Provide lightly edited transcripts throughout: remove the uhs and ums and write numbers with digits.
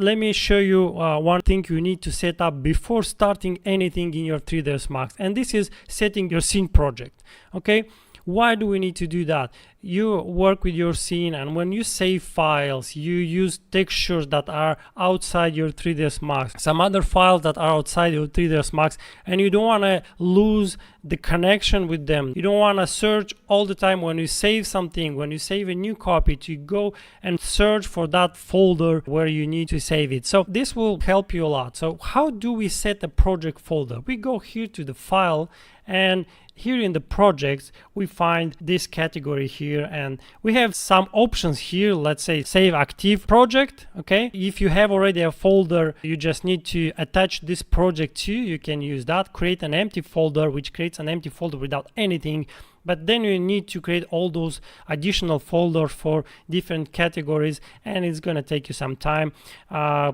let me show you one thing you need to set up before starting anything in your 3ds Max, and this is setting your scene project. Okay, why do we need to do that? You work with your scene, and when you save files, you use textures that are outside your 3ds Max, some other files that are outside your 3ds Max, and you don't want to lose the connection with them. You don't want to search all the time when you save something, when you save a new copy, to go and search for that folder where you need to save it. So this will help you a lot. So how do we set a project folder? We go here to the file, and here in the projects we find this category here, and we have some options here. Let's say save active project. Okay, if you have already a folder you just need to attach this project to, you can use that. Create an empty folder, which creates an empty folder without anything, but then you need to create all those additional folders for different categories, and it's going to take you some time.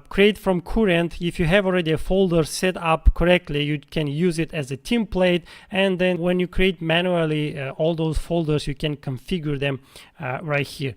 Create from current. If you have already a folder set up correctly, you can use it as a template, and then when you create manually all those folders, you can configure them right here.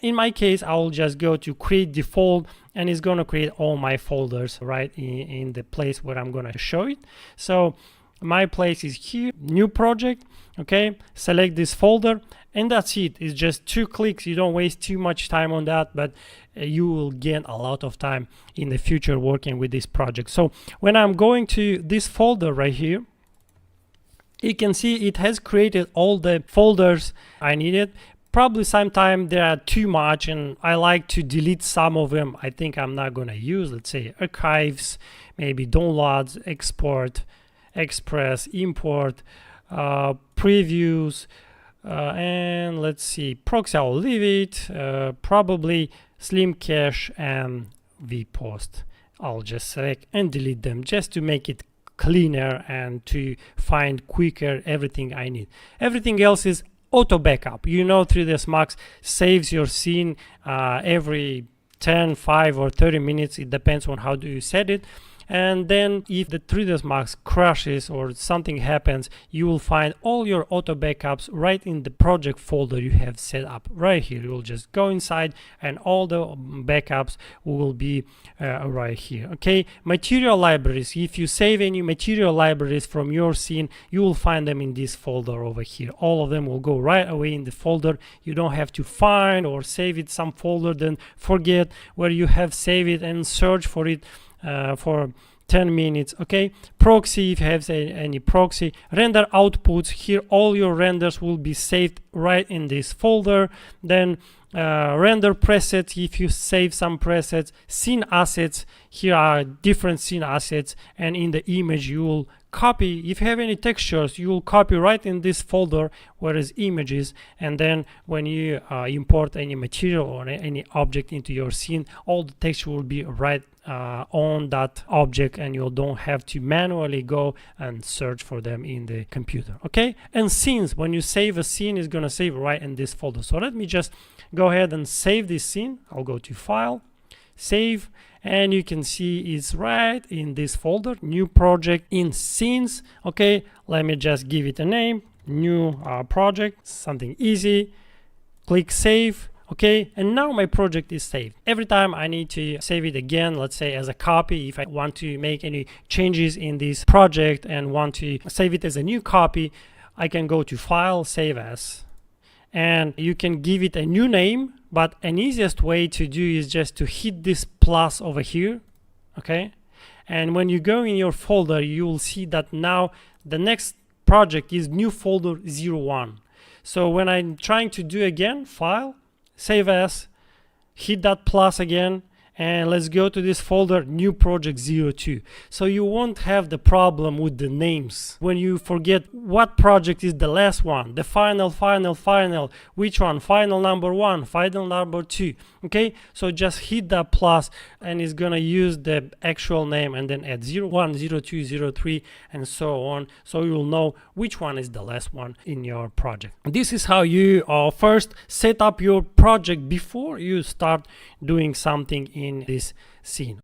In my case, I will just go to create default, and it's going to create all my folders right in the place where I'm going to show it. So my place is here, new project. Okay, select this folder, and that's it. It's just 2 clicks. You don't waste too much time on that, but you will gain a lot of time in the future working with this project. So when I'm going to this folder right here, you can see it has created all the folders I needed. Probably sometime there are too much and I like to delete some of them. I think I'm not gonna use, let's say archives, maybe downloads, export, express, import, previews, and let's see, proxy, I'll leave it, probably slim cache and vpost. I'll just select and delete them just to make it cleaner and to find quicker everything I need. Everything else is auto backup. You know, 3ds Max saves your scene every 10, 5 or 30 minutes. It depends on how do you set it. And then if the 3ds Max crashes or something happens, you will find all your auto backups right in the project folder you have set up right here. You will just go inside and all the backups will be right here. Okay, material libraries. If you save any material libraries from your scene, you will find them in this folder over here. All of them will go right away in the folder. You don't have to find or save it some folder, then forget where you have saved it and search for it for 10 minutes. Okay, proxy, if you have any proxy, render outputs, here all your renders will be saved right in this folder. Then render presets, if you save some presets, scene assets, here are different scene assets, and in the image you will copy. If you have any textures, you will copy right in this folder where is images, and then when you import any material or any object into your scene, all the texture will be right on that object, and you don't have to manually go and search for them in the computer. Okay, and scenes, when you save a scene, is going to save right in this folder. So let me just go ahead and save this scene. I'll go to file, save, and you can see it's right in this folder, new project in scenes. Okay, let me just give it a name, new project, something easy. Click save. Okay, and now my project is saved. Every time I need to save it again, let's say as a copy, if I want to make any changes in this project and want to save it as a new copy, I can go to file, save as, and you can give it a new name. But an easiest way to do is just to hit this plus over here. Okay, and when you go in your folder, you will see that now the next project is new folder 01. So when I'm trying to do again, file, save as, hit that plus again, and let's go to this folder, new project 02. So you won't have the problem with the names when you forget what project is the last one, the final, which one, final number 1, final number 2. Okay, so just hit that plus and it's gonna use the actual name and then add 01, 02, 03 and so on, so you will know which one is the last one in your project. This is how you first set up your project before you start doing something in this scene.